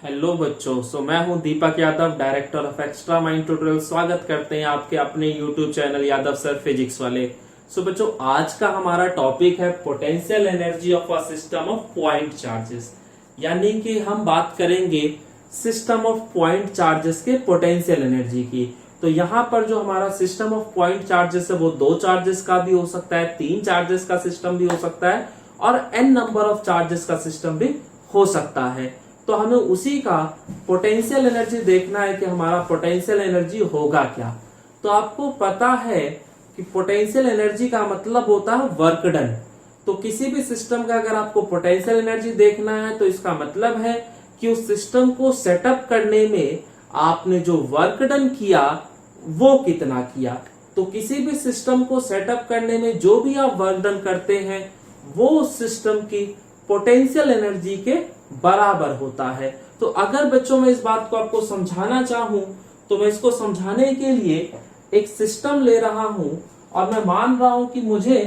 Hello बच्चों, मैं हूं Deepak Yadav, director of Extra Mind Tutorial. स्वागत करते हैं आपके अपने YouTube channel Yadav sir physics वाले। बच्चों, आज का हमारा टॉपिक है potential energy of a system of point charges. यानी कि हम बात करेंगे सिस्टम ऑफ पॉइंट चार्जेस के पोटेंशियल एनर्जी की। तो यहाँ पर जो हमारा सिस्टम ऑफ पॉइंट चार्जेस है वो 2 चार्जेस का भी हो सकता है, 3 चार्जेस का सिस्टम भी हो सकता है और n नंबर ऑफ चार्जेस का सिस्टम भी हो सकता है। तो हमें उसी का पोटेंशियल एनर्जी देखना है कि हमारा पोटेंशियल एनर्जी होगा क्या। तो आपको पता है कि पोटेंशियल एनर्जी का मतलब होता है वर्क डन। तो किसी भी सिस्टम का अगर आपको पोटेंशियल एनर्जी देखना है तो इसका मतलब है कि उस सिस्टम को सेटअप करने में आपने जो वर्क डन किया वो कितना किया। तो किसी भी सिस्टम को सेटअप करने में जो भी आप वर्क डन करते हैं वो उस सिस्टम की पोटेंशियल एनर्जी के बराबर होता है। तो अगर बच्चों मैं इस बात को आपको समझाना चाहूं तो मैं इसको समझाने के लिए एक सिस्टम ले रहा हूं और मैं मान रहा हूं कि मुझे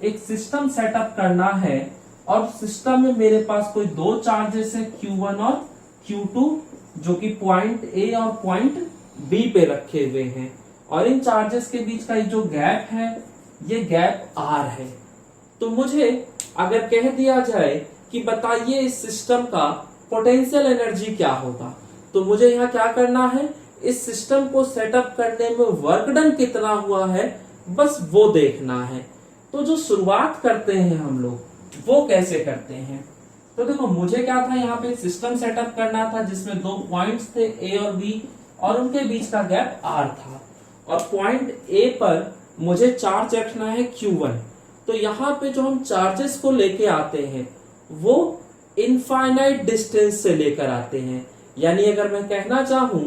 एक सिस्टम सेटअप करना है और सिस्टम में मेरे पास कोई 2 चार्जेस है Q1 और Q2 जो कि पॉइंट A और पॉइंट B पे रखे हुए हैं और इन चार्जेस के बीच का जो गैप है ये गैप R है। तो मुझे अगर कह दिया जाए कि बताइए इस सिस्टम का पोटेंशियल एनर्जी क्या होगा, तो मुझे यहाँ क्या करना है, इस सिस्टम को सेटअप करने में वर्क डन कितना हुआ है बस वो देखना है। तो जो शुरुआत करते हैं हम लोग वो कैसे करते हैं, तो देखो मुझे क्या था, यहाँ पे सिस्टम सेटअप करना था जिसमें 2 पॉइंट्स थे A और B और उनके बीच का गैप R था और पॉइंट A पर मुझे चार्ज रखना है Q1। तो यहाँ पे जो हम चार्जेस को लेके आते हैं वो इनफाइनाइट डिस्टेंस से लेकर आते हैं। यानी अगर मैं कहना चाहूं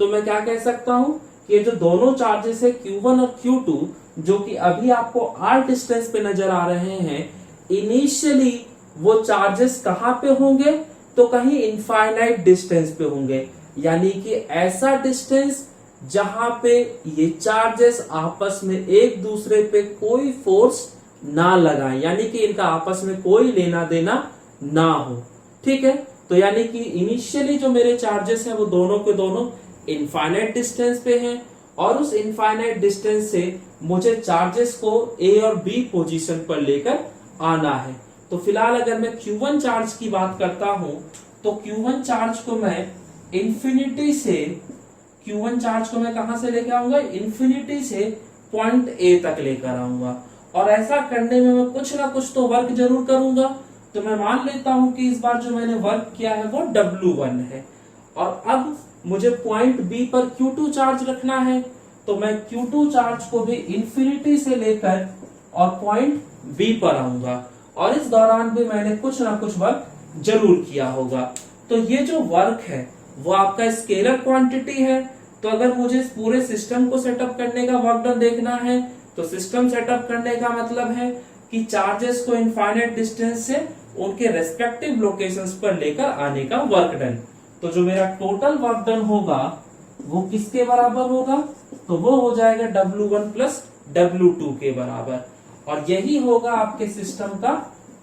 तो मैं क्या कह सकता हूं कि ये जो दोनों चार्जेस है Q1 और Q2 जो कि अभी आपको R डिस्टेंस पे नजर आ रहे हैं, इनिशियली वो चार्जेस कहां पे होंगे, तो कहीं इनफाइनाइट डिस्टेंस पे होंगे। यानी कि ऐसा डिस्टेंस जहां पे ये चार्जेस आपस में एक दूसरे पे कोई फोर्स ना लगाए, यानी कि इनका आपस में कोई लेना देना ना हो। ठीक है, तो यानी कि इनिशियली जो मेरे चार्जेस हैं वो दोनों के दोनों इनफाइनाइट डिस्टेंस पे हैं और उस इनफाइनाइट डिस्टेंस से मुझे चार्जेस को A और B पोजीशन पर लेकर आना है। तो फिलहाल अगर मैं Q1 चार्ज की बात करता हूं तो Q1 चार्ज को मैं इंफिनिटी से Q1 चार्ज को मैं कहां से लेकर आऊंगा, इन्फिनिटी से पॉइंट A तक लेकर आऊंगा और ऐसा करने में मैं कुछ ना कुछ तो वर्क जरूर करूंगा। तो मैं मान लेता हूं कि इस बार जो मैंने वर्क किया है वो W1 है और अब मुझे पॉइंट B पर Q2 चार्ज रखना है। तो मैं Q2 चार्ज को भी इंफिनिटी से लेकर और पॉइंट B पर आऊंगा और इस दौरान भी मैंने कुछ ना कुछ वर्क जरूर किया होगा। तो ये जो वर्क है वो आपका स्केलर क्वांटिटी है। तो अगर मुझे इस पूरे सिस्टम को सेटअप करने का वर्क डन देखना है तो सिस्टम सेटअप करने का मतलब है कि चार्जेस को इनफाइनाइट डिस्टेंस से उनके रेस्पेक्टिव लोकेशंस पर लेकर आने का वर्क डन। तो जो मेरा टोटल वर्क डन होगा वो किसके बराबर होगा, तो वो हो जाएगा W1 प्लस W2 के बराबर और यही होगा आपके सिस्टम का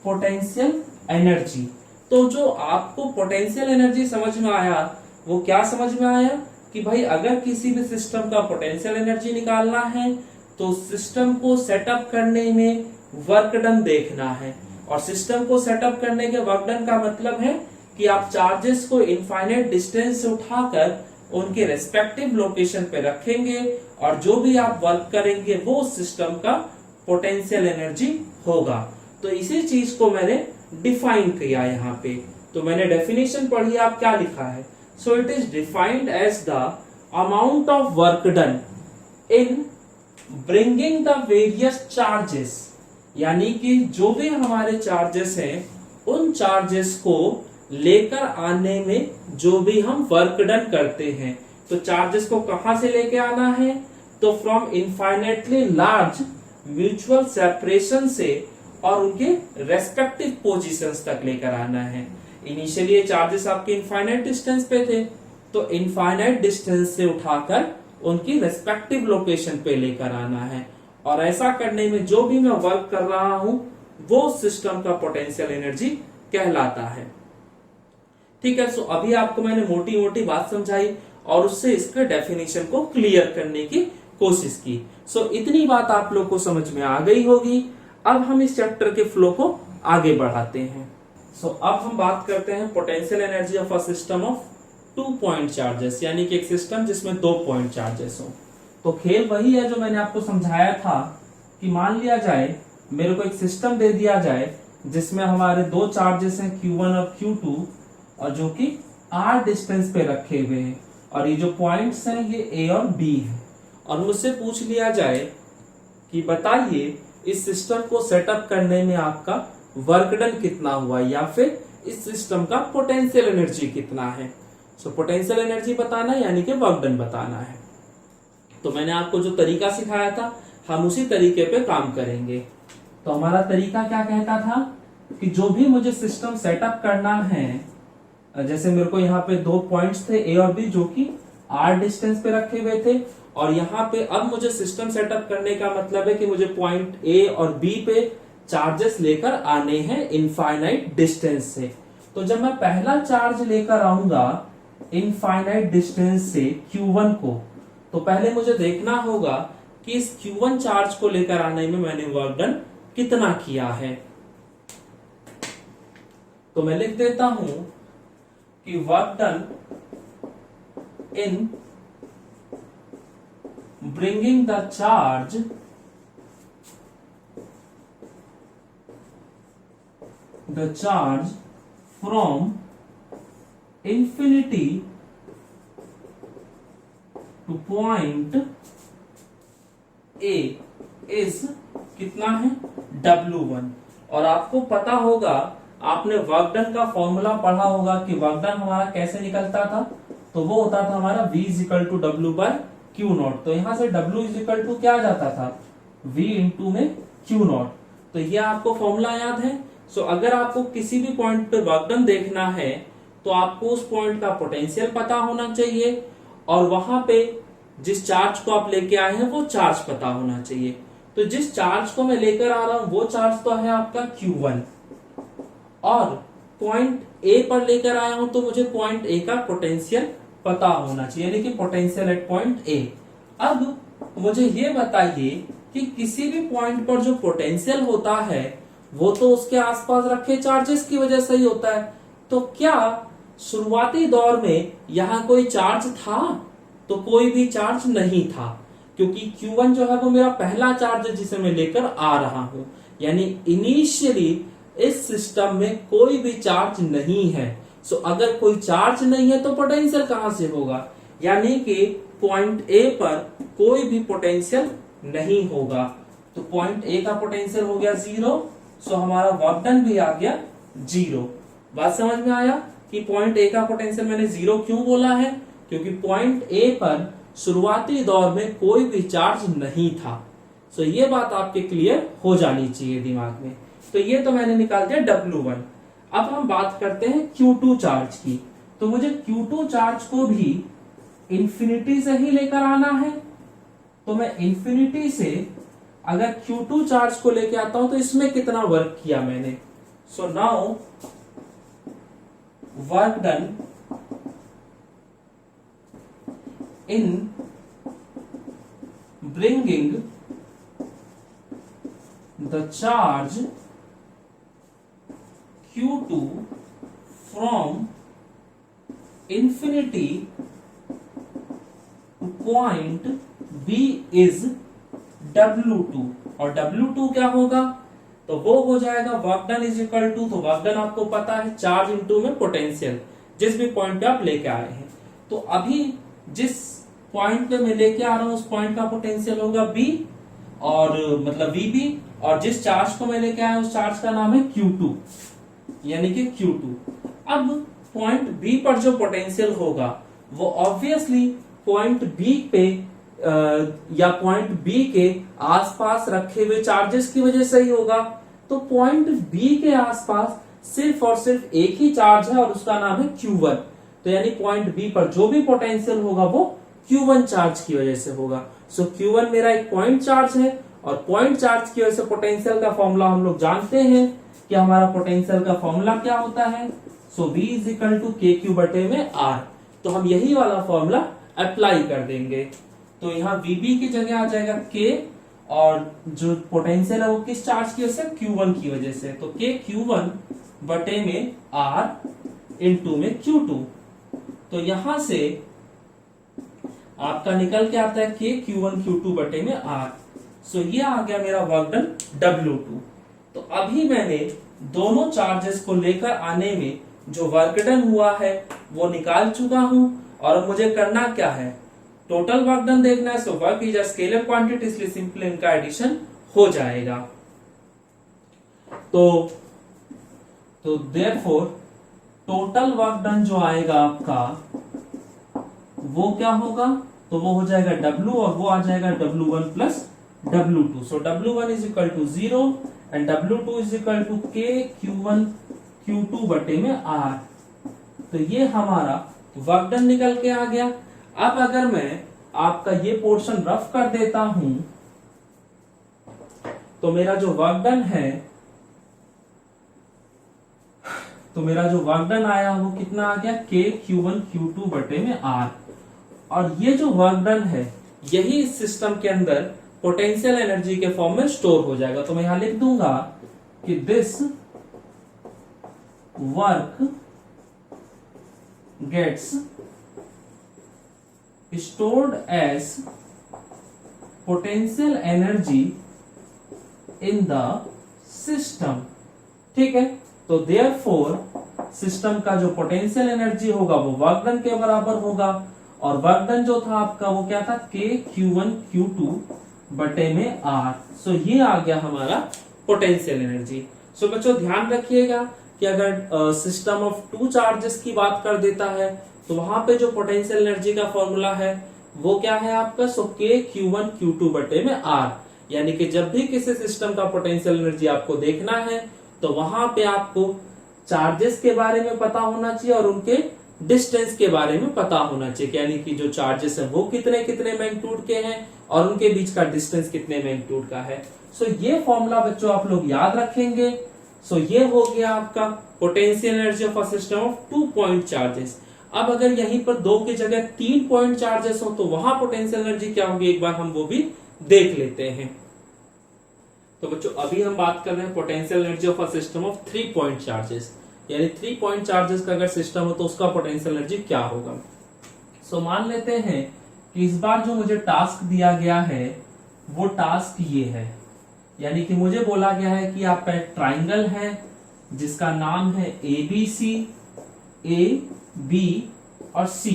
पोटेंशियल एनर्जी। तो जो आपको पोटेंशियल एनर्जी समझ में आया वो क्या समझ में आया कि भाई अगर किसी भी सिस्टम का पोटेंशियल एनर्जी निकालना है तो सिस्टम को सेटअप करने में वर्क डन देखना है और सिस्टम को सेटअप करने के वर्क डन का मतलब है कि आप चार्जेस को इनफाइनाइट डिस्टेंस से उठाकर उनके रेस्पेक्टिव लोकेशन पे रखेंगे और जो भी आप वर्क करेंगे वो सिस्टम का पोटेंशियल एनर्जी होगा। तो इसी चीज को मैंने डिफाइन किया यहाँ पे। तो मैंने डेफिनेशन पढ़ी, आप क्या लिखा है, so it is defined as the amount of work done in bringing the various charges. यानी कि जो भी हमारे चार्जेस हैं उन चार्जेस को लेकर आने में जो भी हम वर्क डन करते हैं, तो चार्जेस को कहां से लेके आना है, तो from infinitely large mutual separation से और उनके रेस्पेक्टिव पोजीशंस तक लेकर आना है। इनिशियली ये चार्जेस आपके इनफाइनाइट डिस्टेंस पे थे तो इनफाइनाइट डिस्टेंस से उठाकर उनकी रेस्पेक्टिव लोकेशन पे लेकर आना है और ऐसा करने में जो भी मैं वर्क कर रहा हूं वो सिस्टम का पोटेंशियल एनर्जी कहलाता है। ठीक है, सो अभी आपको मैंने मोटी मोटी बात समझाई और उससे इसके डेफिनेशन को क्लियर करने की कोशिश की। सो इतनी बात आप लोग को समझ में आ गई होगी। अब हम इस चैप्टर के फ्लो को आगे बढ़ाते हैं। सो अब हम बात करते हैं potential energy of a system of 2 point charges, यानी कि एक सिस्टम जिसमें 2 पॉइंट चार्जेस हो। तो खेल वही है जो मैंने आपको समझाया था कि मान लिया जाए मेरे को एक सिस्टम दे दिया जाए जिसमें हमारे 2 चार्जेस हैं Q1 और Q2, और जो कि r डिस्टेंस पे रखे हुए हैं, और ये जो पॉइंट्स हैं ये A और B है। और मुझसे पूछ लिया जाए कि बताइए इस सिस्टम को सेटअप करने में आपका वर्क डन कितना हुआ, या फिर इस सिस्टम का पोटेंशियल एनर्जी कितना है। सो पोटेंशियल एनर्जी बताना है यानी कि वर्क डन बताना है। तो मैंने आपको जो तरीका सिखाया था हम उसी तरीके पे काम करेंगे। तो हमारा तरीका क्या कहता था कि जो भी मुझे सिस्टम सेटअप करना है, जैसे मेरे को यहाँ पे 2 पॉइंट्स थे A और B जो कि r डिस्टेंस पे रखे हुए थे, और यहाँ पे अब मुझे सिस्टम सेटअप करने का मतलब है कि मुझे पॉइंट A और B पे चार्जेस लेकर आने हैं इनफाइनाइट डिस्टेंस से। तो जब मैं पहला चार्ज लेकर आऊंगा इनफाइनाइट डिस्टेंस से Q1 को, तो पहले मुझे देखना होगा कि इस Q1 चार्ज को लेकर आने में मैंने वर्क डन कितना किया है। तो मैं लिख देता हूं कि work done in bringing the charge from infinity to point A is कितना है W1। और आपको पता होगा, आपने वर्क डन का फॉर्मूला पढ़ा होगा कि वर्क डन हमारा कैसे निकलता था। तो वो होता था हमारा V equal to W by Q naught. तो यहां से W इक्वल टू क्या जाता था V इंटू में क्यू नॉट। तो ये आपको फॉर्मूला याद है। सो अगर आपको किसी भी पॉइंट पे वर्क डन देखना है तो आपको उस पॉइंट का पोटेंशियल पता होना चाहिए, और वहां पे जिस चार्ज को आप लेके आए हैं वो चार्ज पता होना चाहिए। तो जिस चार्ज को मैं लेकर आ रहा हूं वो चार्ज तो है आपका Q1, और पॉइंट A पर लेकर आया हूं तो मुझे पॉइंट A का पोटेंशियल पता होना चाहिए, यानी कि पोटेंशियल एट पॉइंट A। अब मुझे ये बताइए कि किसी भी पॉइंट पर जो पोटेंशियल होता है वो तो उसके आसपास रखे चार्जेस की वजह से ही होता है। तो क्या शुरुआती दौर में यहां कोई चार्ज था? तो कोई भी चार्ज नहीं था, क्योंकि Q1 जो है वो मेरा पहला चार्ज है जिसे मैं लेकर आ रहा हूं। यानी इनिशियली इस सिस्टम में कोई भी चार्ज नहीं है। सो अगर कोई चार्ज नहीं है तो पोटेंशियल कहां से होगा, यानी कि पॉइंट A पर कोई भी पोटेंशियल नहीं होगा। तो पॉइंट A का पोटेंशियल हो गया 0। सो हमारा वर्क डन भी आ गया 0। बात समझ में आया कि पॉइंट A का पोटेंशियल मैंने 0 क्यों बोला है, क्योंकि पॉइंट A पर शुरुआती दौर में कोई भी चार्ज नहीं था। सो ये बात आपके क्लियर हो जानी चाहिए दिमाग में। तो ये तो मैंने निकाल दिया W1। अब हम बात करते हैं Q2 चार्ज की। तो मुझे Q2 चार्ज को भी इंफिनिटी से ही लेकर आना है। तो मैं इंफिनिटी से अगर Q2 चार्ज को लेकर आता हूं तो इसमें कितना वर्क किया मैंने। सो now work done in bringing the charge Q2 from infinity to point B is W2। और W2 क्या होगा, तो वो हो जाएगा work done is equal to, तो वर्क डन आपको पता है चार्ज इनटू में पोटेंशियल, जिस भी पॉइंट पे आप लेके आए हैं। तो अभी जिस पॉइंट पे मैं लेके आ रहा हूं उस पॉइंट का पोटेंशियल होगा B, और मतलब VB, और जिस चार्ज को मैं लेके आया उस चार्ज का नाम है Q2, यानी कि Q2। अब पॉइंट B पर जो पोटेंशियल होगा वो ऑब्वियसली पॉइंट B पे या पॉइंट B के आसपास रखे हुए चार्जेस की वजह से ही होगा। तो पॉइंट B के आसपास सिर्फ और सिर्फ एक ही चार्ज है और उसका नाम है Q1। तो यानी पॉइंट B पर जो भी पोटेंशियल होगा वो Q1 चार्ज की वजह से होगा। सो Q1 मेरा एक पॉइंट चार्ज है, और पॉइंट चार्ज की वजह से पोटेंशियल का फॉर्मूला हम लोग जानते हैं कि हमारा पोटेंशियल का फॉर्मूला क्या होता है। सो V इज इक्वल टू के क्यू बटे में R। तो हम यही वाला फॉर्मूला अप्लाई कर देंगे। तो यहाँ VB की जगह आ जाएगा K, और जो पोटेंशियल है वो किस चार्ज की वजह से, Q1 की वजह से। तो K Q1 बटे में R इंटू में Q2। तो यहां से आपका निकल के आता है K Q1 Q2 बटे में R। सो ये आ गया मेरा वर्क डन W2। तो अभी मैंने दोनों चार्जेस को लेकर आने में जो वर्क डन हुआ है वो निकाल चुका हूं, और अब मुझे करना क्या है, टोटल वर्क डन देखना है। So work is a scalar quantity, इसलिए सिंपली इनका एडिशन हो जाएगा। तो देयरफॉर टोटल वर्क डन जो आएगा आपका वो क्या होगा, तो वो हो जाएगा W, और वो आ जाएगा W1 plus W2। So W1 is equal to 0 and W2 is equal to K Q1 Q2 बटे में R। तो ये हमारा वर्क डन निकल के आ गया। अब अगर मैं आपका ये पोर्शन रफ कर देता हूं, तो मेरा जो वर्क डन है, तो मेरा जो वर्क डन आया वो कितना आ गया, K Q1 Q2 बटे में R। और ये जो वर्क डन है यही इस सिस्टम के अंदर पोटेंशियल एनर्जी के फॉर्म में स्टोर हो जाएगा। तो मैं यहां लिख दूंगा कि this work gets stored as potential energy in the system। ठीक है, तो therefore सिस्टम का जो पोटेंशियल एनर्जी होगा वो वर्क डन के बराबर होगा, और वर्क डन जो था आपका वो क्या था, K Q1 Q2 बटे में R। सो ये आ गया हमारा पोटेंशियल एनर्जी। सो बच्चों ध्यान रखिएगा कि अगर सिस्टम ऑफ टू चार्जेस की बात कर देता है तो वहां पे जो पोटेंशियल एनर्जी का फॉर्मूला है वो क्या है आपका, सो K Q1 Q2 बटे में R। यानी कि जब भी किसी सिस्टम का पोटेंशियल एनर्जी आपको देखना है तो वहां पे आपको चार्जेस के बारे में पता होना चाहिए और उनके डिस्टेंस के बारे में पता होना चाहिए, यानी कि जो चार्जेस है वो कितने कितने मैग्नीट्यूड के हैं और उनके बीच का डिस्टेंस कितने मैग्नीट्यूड का है। सो ये फॉर्मूला बच्चों आप लोग याद रखेंगे। सो ये हो गया आपका potential energy of a system of 2 point charges. अब अगर यहीं पर 2 की जगह 3 पॉइंट चार्जेस हो तो वहां पोटेंशियल एनर्जी क्या होगी, एक बार हम वो भी देख लेते हैं। तो बच्चों अभी हम बात कर रहे हैं potential energy of a system of 3 point charges, यानी 3 पॉइंट चार्जेस का अगर सिस्टम हो तो उसका पोटेंशियल एनर्जी क्या होगा। सो मान लेते हैं कि इस बार जो मुझे टास्क दिया गया है वो टास्क ये है, यानी कि मुझे बोला गया है कि आपका एक ट्राइंगल है जिसका नाम है ABC, A, B और C,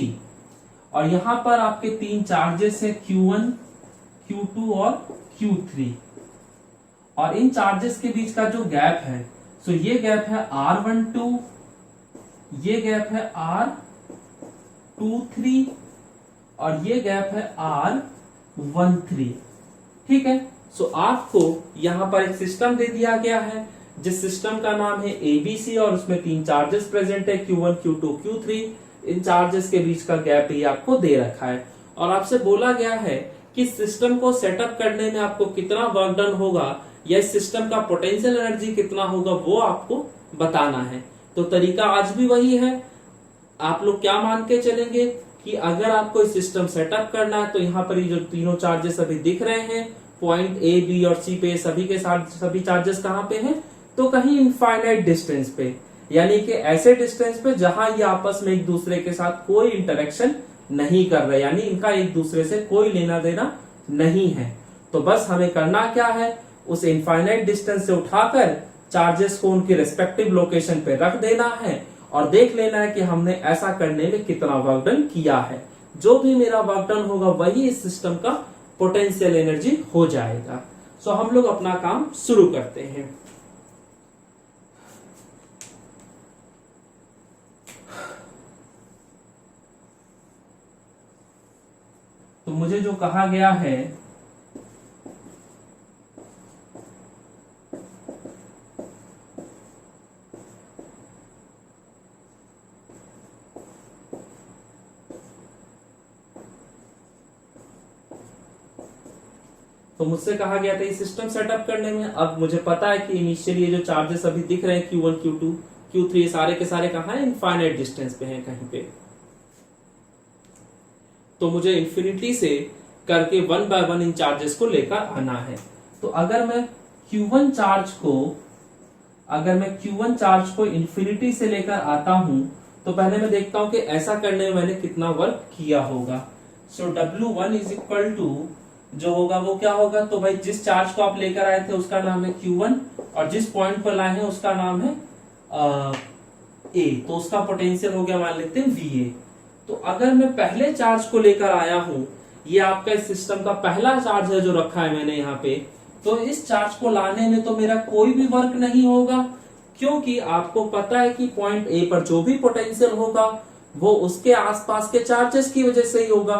और यहां पर आपके 3 चार्जेस है Q1, Q2 और Q3, और इन चार्जेस के बीच का जो गैप है, सो ये गैप है R12, ये गैप है R23 और ये गैप है R13। ठीक है, सो आपको यहां पर एक सिस्टम दे दिया गया है जिस सिस्टम का नाम है ABC और उसमें 3 चार्जेस प्रेजेंट है Q1, Q2, Q3। इन चार्जेस के बीच का गैप ही आपको दे रखा है, और आपसे बोला गया है कि सिस्टम को सेटअप करने में आपको कितना वर्क डन होगा या इस सिस्टम का पोटेंशियल एनर्जी कितना होगा वो आपको बताना है। तो तरीका आज भी वही है। आप लोग क्या मान के चलेंगे कि अगर आपको इस सिस्टम सेटअप करना है तो यहाँ पर ये जो तीनों चार्जेस अभी दिख रहे हैं पॉइंट A, B और C पे, सभी के साथ सभी चार्जेस कहाँ पे हैं, तो कहीं इनफाइनाइट डिस्टेंस पे, यानी कि ऐसे डिस्टेंस पे जहां ये आपस में एक दूसरे के साथ कोई इंटरेक्शन नहीं कर रहे, यानी इनका एक दूसरे से कोई लेना देना नहीं है। तो बस हमें करना क्या है, उस इनफाइनाइट डिस्टेंस से उठाकर चार्जेस को उनकी रेस्पेक्टिव लोकेशन पे रख देना है और देख लेना है कि हमने ऐसा करने में कितना वर्क डन किया है। जो भी मेरा वर्क डन होगा वही इस सिस्टम का पोटेंशियल एनर्जी हो जाएगा। सो हम लोग अपना काम शुरू करते हैं। तो मुझे जो कहा गया है तो मुझसे कहा गया था ये सिस्टम सेटअप करने में। अब मुझे पता है कि इनिशियली ये जो चार्जेस अभी दिख रहे हैं Q1, Q2, Q3 सारे के सारे कहाँ हैं, इनफाइनाइट डिस्टेंस पे हैं कहीं पे। तो मुझे इंफिनिटी से करके 1 बाय 1 इन चार्जेस को लेकर आना है। तो अगर मैं Q1 चार्ज को इंफिनिटी से लेकर आता हूं, तो पहले मैं देखता हूं कि ऐसा करने में मैंने कितना वर्क किया होगा। सो W1 इज इक्वल टू जो होगा वो क्या होगा, तो भाई जिस चार्ज को आप लेकर आए थे उसका नाम है Q1 और जिस पॉइंट पर लाए हैं उसका नाम है A, तो उसका पोटेंशियल हो गया मान लेते हैं VA। तो अगर मैं पहले चार्ज को लेकर आया हूं, ये आपका इस सिस्टम का पहला चार्ज है जो रखा है मैंने यहाँ पे, तो इस चार्ज को लाने में तो मेरा कोई भी वर्क नहीं होगा, क्योंकि आपको पता है कि पॉइंट ए पर जो भी पोटेंशियल होगा वो उसके आसपास के चार्जेस की वजह से ही होगा।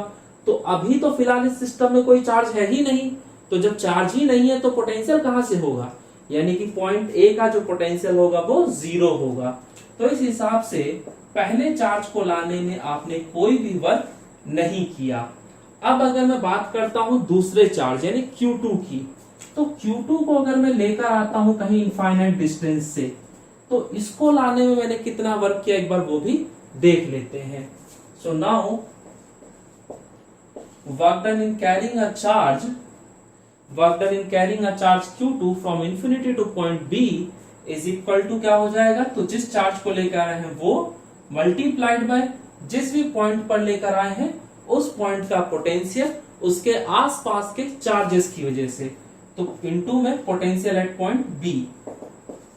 तो अभी तो फिलहाल इस सिस्टम में कोई चार्ज है ही नहीं, तो जब चार्ज ही नहीं है तो पोटेंशियल कहां से होगा, यानी कि पॉइंट ए का जो पोटेंशियल होगा वो 0 होगा। तो इस हिसाब से पहले चार्ज को लाने में आपने कोई भी वर्क नहीं किया। अब अगर मैं बात करता हूं दूसरे चार्ज यानी Q2 की, तो Q2 को अगर मैं लेकर आता हूं कहीं इनफाइनाइट डिस्टेंस से, तो इसको लाने में मैंने कितना वर्क किया एक बार वो भी देख लेते हैं। So now work done in carrying a charge Q2 from infinity to point B is equal to क्या हो जाएगा, तो जिस चार्ज को लेकर आए हैं वो मल्टीप्लाइड बाय जिस भी पॉइंट पर लेकर आए हैं उस पॉइंट का पोटेंशियल उसके आसपास के चार्जेस की वजह से, तो इनटू में पोटेंशियल एट पॉइंट B।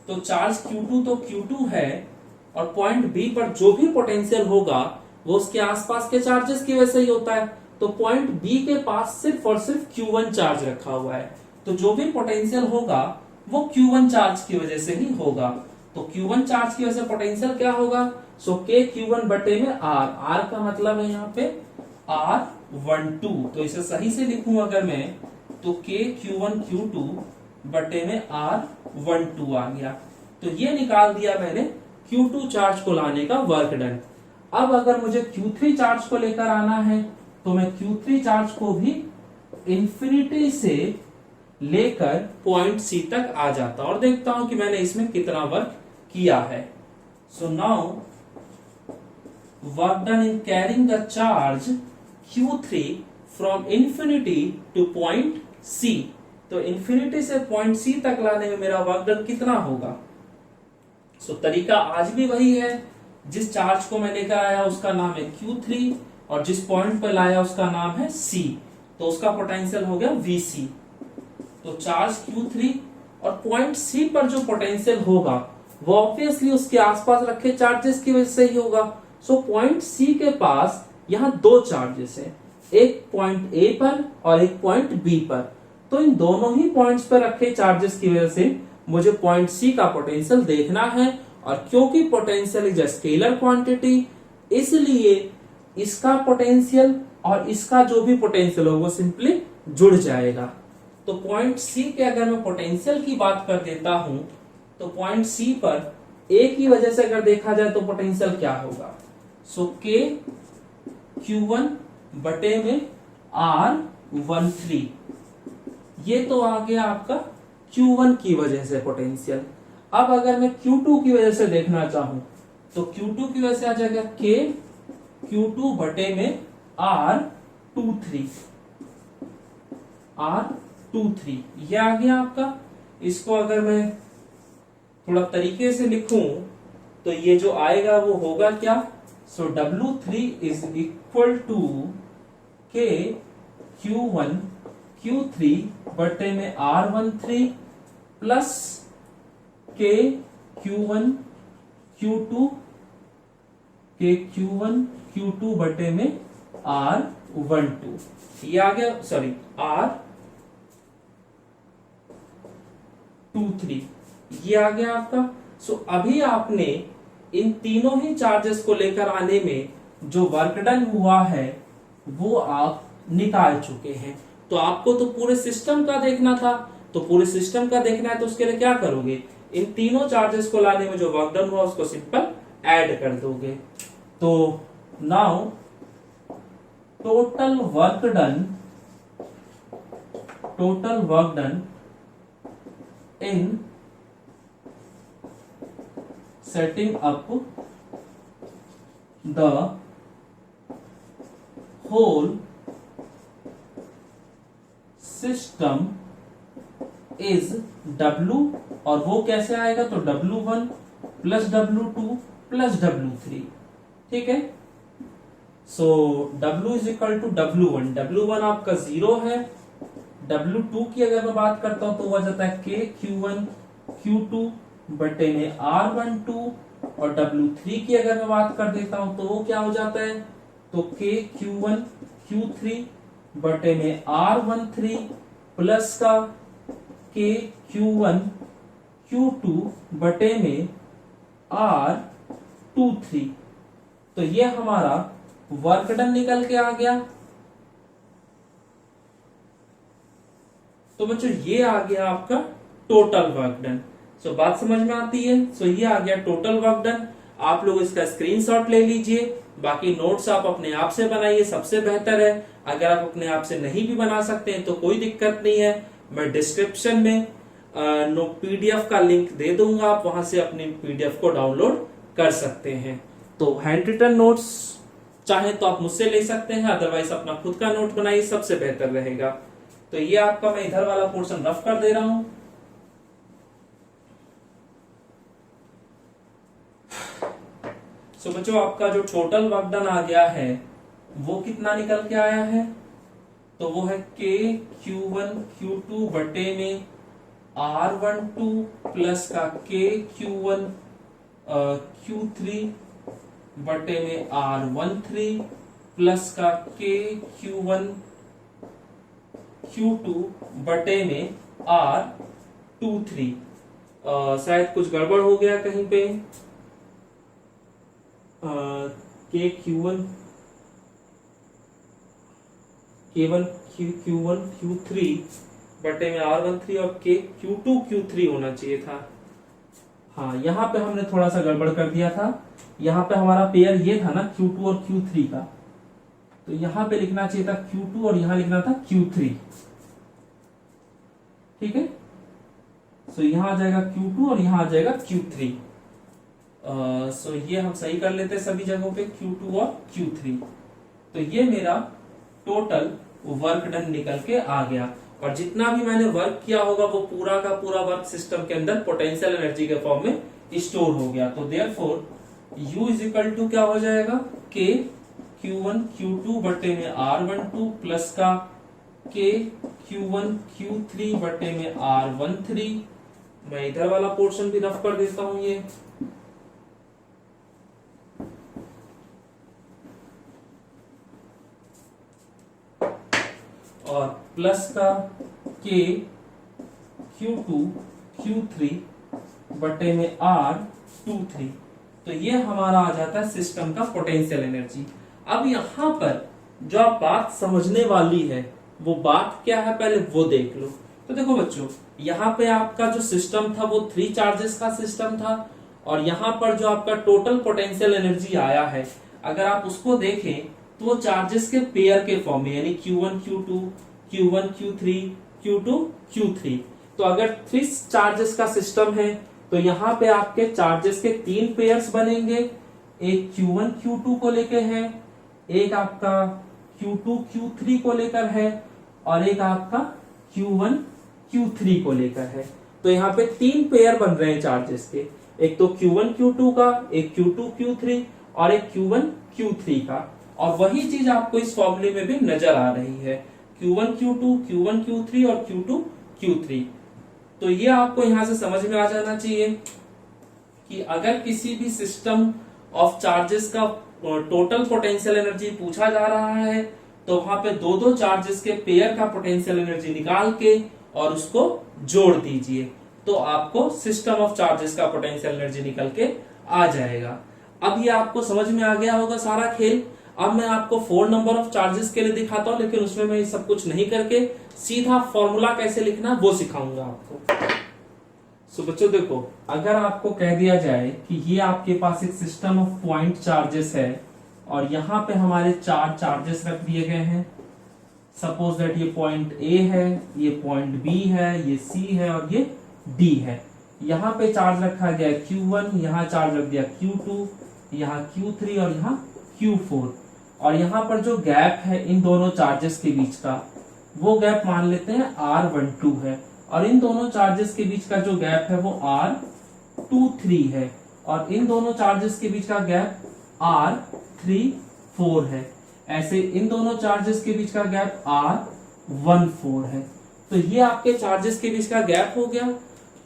तो चार्ज Q2 तो Q2 है और पॉइंट B पर जो भी पोटेंशियल होगा वो उसके आसपास के चार्जेस की वजह से ही होता है। तो पॉइंट B के पास सिर्फ और सिर्फ Q1 चार्ज रखा हुआ है, तो जो भी पोटेंशियल होगा वो Q1 चार्ज की वजह से ही होगा। तो Q1 चार्ज की वजह से पोटेंशियल क्या होगा, सो K Q1 बटे में R का मतलब है यहाँ पे R12। तो इसे सही से लिखूं अगर मैं, तो K Q1 Q2 बटे में R12 आ गया। तो ये निकाल दिया मैंने Q2 चार्ज को लाने का वर्क डन। अब अगर मुझे Q3 चार्ज को लेकर आना है, तो मैं Q3 चार्ज को भी इंफिनिटी से लेकर पॉइंट C तक आ जाता और देखता हूं कि मैंने इसमें कितना वर्क किया है। सो now work done in carrying the charge Q3 from infinity to point C। तो इंफिनिटी से पॉइंट C तक लाने में मेरा वर्क डन कितना होगा। सो तरीका आज भी वही है, जिस चार्ज को मैं लेकर आया उसका नाम है Q3 और जिस पॉइंट पर लाया उसका नाम है C, तो उसका पोटेंशियल हो गया VC। तो चार्ज Q3 और पॉइंट C पर जो पोटेंशियल होगा वो ऑब्वियसली उसके आसपास रखे चार्जेस की वजह से ही होगा। सो पॉइंट C के पास यहाँ दो चार्जेस है, एक पॉइंट A पर और एक पॉइंट B पर। तो इन दोनों ही पॉइंट्स पर रखे चार्जेस की वजह से मुझे पॉइंट C का पोटेंशियल देखना है, और क्योंकि potential is a scalar quantity इसलिए इसका पोटेंशियल और इसका जो भी पोटेंशियल हो वो सिंपली जुड़ जाएगा। तो पॉइंट C के अगर मैं पोटेंशियल की बात कर देता हूं, तो पॉइंट C पर A की वजह से अगर देखा जाए तो पोटेंशियल क्या होगा, सो K Q1 बटे में R13। ये तो आ गया आपका Q1 की वजह से पोटेंशियल। अब अगर मैं Q2 की वजह से देखना चाहूं, तो Q2 की वजह से आ जाएगा K Q2 बटे में R23 ये आ गया आपका। इसको अगर मैं थोड़ा तरीके से लिखूं तो ये जो आएगा वो होगा क्या, so W3 is equal to K Q1 Q3 बटे में R13 plus K Q1 Q2 बटे में R12। ये आ गया, सॉरी R23 ये आ गया आपका। सो अभी आपने इन तीनों ही चार्जेस को लेकर आने में जो वर्क डन हुआ है वो आप निकाल चुके हैं। तो आपको तो पूरे सिस्टम का देखना था, तो पूरे सिस्टम का देखना है तो उसके लिए क्या करोगे, इन तीनों चार्जेस को लाने में जो वर्क डन हुआ उसको सिंपल ऐड कर दोगे। तो now total work done in setting up the whole system is W, और वो कैसे आएगा, तो W1 plus W2 plus W3, ठीक है। So W is equal to W1, W1 आपका 0 है, W2 की अगर मैं बात करता हूं तो वो आ जाता है K Q1 Q2 बटे में R12, और W3 की अगर मैं बात कर देता हूं तो वो क्या हो जाता है, तो K Q1 Q3 बटे में R13 प्लस का K Q1 Q2 बटे में R23। तो ये हमारा वर्क डन निकल के आ गया। तो बच्चों ये आ गया आपका टोटल वर्क डन। सो बात समझ में आती है। सो ये आ गया टोटल वर्क डन। आप लोग इसका स्क्रीनशॉट ले लीजिए, बाकी नोट्स आप अपने आप से बनाइए, सबसे बेहतर है। अगर आप अपने आप से नहीं भी बना सकते हैं तो कोई दिक्कत नहीं है, मैं डिस्क्रिप्शन में पीडीएफ का लिंक दे दूंगा, आप वहां से अपनी पीडीएफ को डाउनलोड कर सकते हैं। तो हैंड रिटन नोट्स चाहे तो आप मुझसे ले सकते हैं, अदरवाइज अपना खुद का नोट बनाइए, सबसे बेहतर रहेगा। तो ये आपका मैं इधर वाला पोर्शन रफ कर दे रहा हूं। सो बच्चों आपका जो टोटल वर्क डन आ गया है वो कितना निकल के आया है, तो वो है K Q1 Q2 बटे में R12 प्लस का K Q1 Q3 बटे में R13 प्लस का K Q1 Q2 बटे में R23। शायद कुछ गड़बड़ हो गया कहीं पे। K Q1 Q3 बटे में R13 और K Q2 Q3 होना चाहिए था। हाँ, यहाँ पे हमने थोड़ा सा गड़बड़ कर दिया था। यहाँ पे हमारा पेयर ये था ना Q2 और Q3 का, तो यहाँ पे लिखना चाहिए था Q2 और यहाँ लिखना था Q3, ठीक है। सो यहाँ आ जाएगा Q2 और यहाँ आ जाएगा Q3। सो ये हम सही कर लेते हैं सभी जगहों पे Q2 और Q3। तो ये मेरा टोटल वर्क डन निकल के आ गया, और जितना भी मैंने वर्क किया होगा वो पूरा का पूरा वर्क सिस्टम के अंदर पोटेंशियल एनर्जी के फॉर्म में स्टोर हो गया। तो therefore U is equal to क्या हो जाएगा, K Q1 Q2 बटे में R12 प्लस का K Q1 Q3 बटे में R13। मैं इधर वाला पोर्शन भी रफ कर देता हूं ये। और प्लस का K Q2 Q3 बटे में R23। तो ये हमारा आ जाता है सिस्टम का पोटेंशियल एनर्जी। अब यहां पर जो आप बात समझने वाली है वो बात क्या है, पहले वो देख लो। तो देखो बच्चों, यहाँ पे आपका जो सिस्टम था वो 3 चार्जेस का सिस्टम था, और यहाँ पर जो आपका टोटल पोटेंशियल एनर्जी आया है अगर आप उसको देखें तो वो चार्जेस के पेयर के फॉर्म में, यानी Q1 Q2 Q1 Q3 Q2 Q3। तो अगर 3 चार्जेस का सिस्टम है तो यहाँ पे आपके चार्जेस के 3 पेयर्स बनेंगे। एक Q1 Q2 को लेकर है, एक आपका Q2 Q3 को लेकर है, और एक आपका Q1 Q3 को लेकर है। तो यहाँ पे 3 पेयर बन रहे हैं चार्जेस के, एक तो Q1 Q2 का, एक Q2 Q3 और एक Q1 Q3 का। और वही चीज आपको इस फॉर्मूले में भी नजर आ रही है, Q1 Q2 Q1 Q3 और Q2 Q3। तो ये आपको यहां से समझ में आ जाना चाहिए कि अगर किसी भी सिस्टम ऑफ चार्जेस का टोटल पोटेंशियल एनर्जी पूछा जा रहा है तो वहां पे 2-2 चार्जेस के पेयर का पोटेंशियल एनर्जी निकाल के और उसको जोड़ दीजिए, तो आपको सिस्टम ऑफ चार्जेस का पोटेंशियल एनर्जी निकल के आ जाएगा। अब ये आपको समझ में आ गया होगा सारा खेल। अब मैं आपको 4 नंबर ऑफ चार्जेस के लिए दिखाता हूं, लेकिन उसमें मैं ये सब कुछ नहीं करके सीधा फॉर्मूला कैसे लिखना वो सिखाऊंगा आपको। सो बच्चों देखो, अगर आपको कह दिया जाए कि ये आपके पास एक सिस्टम ऑफ पॉइंट चार्जेस है और यहाँ पे हमारे 4 चार्जेस रख दिए गए हैं। सपोज दैट ये पॉइंट A है, ये पॉइंट B है, ये C है और ये D है। यहाँ पे चार्ज रखा गया Q1, यहाँ चार्ज रख दिया Q2, यहाँ Q3 और यहाँ Q4। और यहाँ पर जो गैप है इन दोनों चार्जेस के बीच का, वो गैप मान लेते हैं R12 है, और इन दोनों चार्जेस के बीच का जो गैप है वो R23 है, और इन दोनों चार्जेस के बीच का गैप R34 है। ऐसे इन दोनों चार्जेस के बीच का गैप R14 है। तो ये आपके चार्जेस के बीच का गैप हो गया।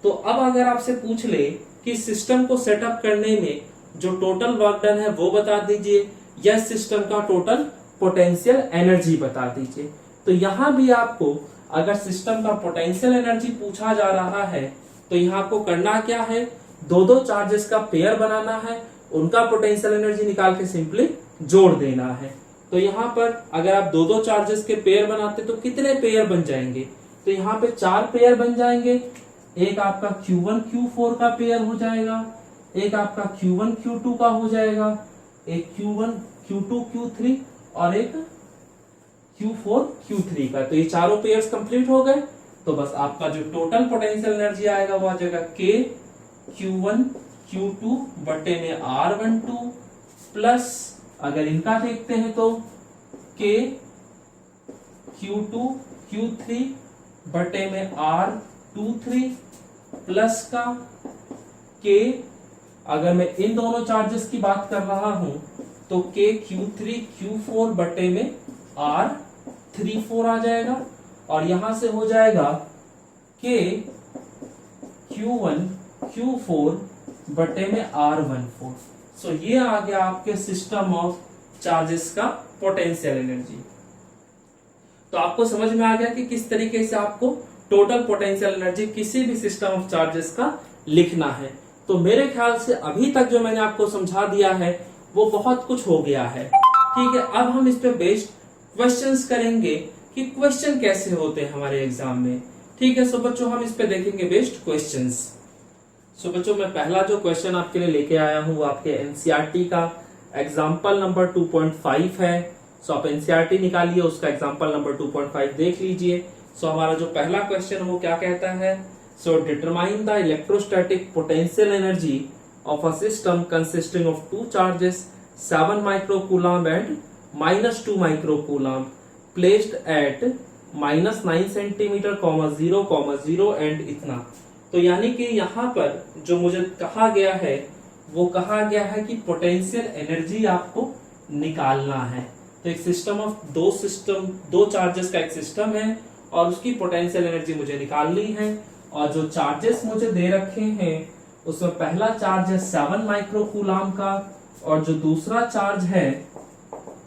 तो अब अगर आपसे पूछ ले कि सिस्टम को सेटअप करने में जो टोटल वर्क डन है वो बता दीजिए, या सिस्टम का टोटल पोटेंशियल एनर्जी बता दीजिए, तो यहां भी आपको अगर सिस्टम का पोटेंशियल एनर्जी पूछा जा रहा है तो यहाँ आपको करना क्या है, दो दो चार्जेस का पेयर बनाना है, उनका पोटेंशियल एनर्जी निकाल के सिंपली जोड़ देना है। तो यहाँ पर अगर आप दो दो चार्जेस के पेयर बनाते तो कितने पेयर बन जाएंगे, तो यहाँ पे 4 पेयर बन जाएंगे। एक आपका Q1 Q4 का पेयर हो जाएगा, एक आपका Q1 Q2 का हो जाएगा, एक Q1 Q2 Q3 और एक Q4 Q3 का। तो ये चारों पेयर्स कंप्लीट हो गए। तो बस आपका जो टोटल पोटेंशियल एनर्जी आएगा वो आ जाएगा K Q1 Q2 बटे में R12 प्लस, अगर इनका देखते हैं तो K Q2 Q3 बटे में R23 प्लस का K, अगर मैं इन दोनों चार्जेस की बात कर रहा हूं तो K Q3 Q4 बटे में R34 आ जाएगा, और यहां से हो जाएगा K Q1 Q4 बटे में R14। सो ये आ गया आपके सिस्टम ऑफ चार्जेस का पोटेंशियल एनर्जी। तो आपको समझ में आ गया कि किस तरीके से आपको टोटल पोटेंशियल एनर्जी किसी भी सिस्टम ऑफ चार्जेस का लिखना है। तो मेरे ख्याल से अभी तक जो मैंने आपको समझा दिया है वो बहुत कुछ हो गया है। ठीक है, अब हम इस पे बेस्ड क्वेश्चंस करेंगे कि क्वेश्चन कैसे होते हैं हमारे एग्जाम में। ठीक है, सो बच्चों हम इस पे देखेंगे बेस्ड क्वेश्चंस। सो बच्चों मैं पहला जो क्वेश्चन आपके लिए लेके आया हूँ वो आपके एनसीईआरटी का एग्जाम्पल नंबर 2.5 है। सो आप एनसीईआरटी निकालिए, उसका एग्जाम्पल नंबर 2.5 देख लीजिए। सो हमारा जो पहला क्वेश्चन वो क्या कहता है, so determine the electrostatic potential energy of a system consisting of 2 charges 7 microcoulomb and -2 microcoulomb placed at -9 centimetre, 0,0 and इतना। तो यानी कि यहाँ पर जो मुझे कहा गया है वो कहा गया है कि पोटेंशियल एनर्जी आपको निकालना है। तो एक सिस्टम ऑफ दो चार्जेस का एक सिस्टम है और उसकी पोटेंशियल एनर्जी मुझे निकालनी है, और जो चार्जेस मुझे दे रखे हैं उसमें पहला चार्ज है 7 माइक्रोकूलम्ब का, और जो दूसरा चार्ज है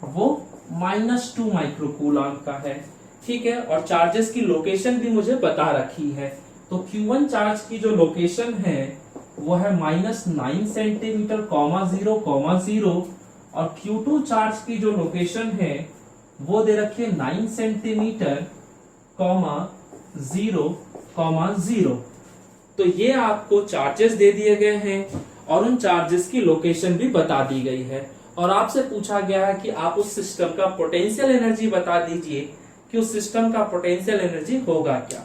वो -2 माइक्रोकूलम्ब का है। ठीक है, और चार्जेस की लोकेशन भी मुझे बता रखी है। तो Q1 चार्ज की जो लोकेशन है वो है -9 सेंटीमीटर, 0,0, और Q2 चार्ज की जो लोकेशन है वो दे रखी है 9 सेंटीमीटर, 0,0। तो ये आपको चार्जेस दे दिए गए हैं और उन चार्जेस की लोकेशन भी बता दी गई है, और आपसे पूछा गया है कि आप उस सिस्टम का पोटेंशियल एनर्जी बता दीजिए कि उस सिस्टम का पोटेंशियल एनर्जी होगा क्या।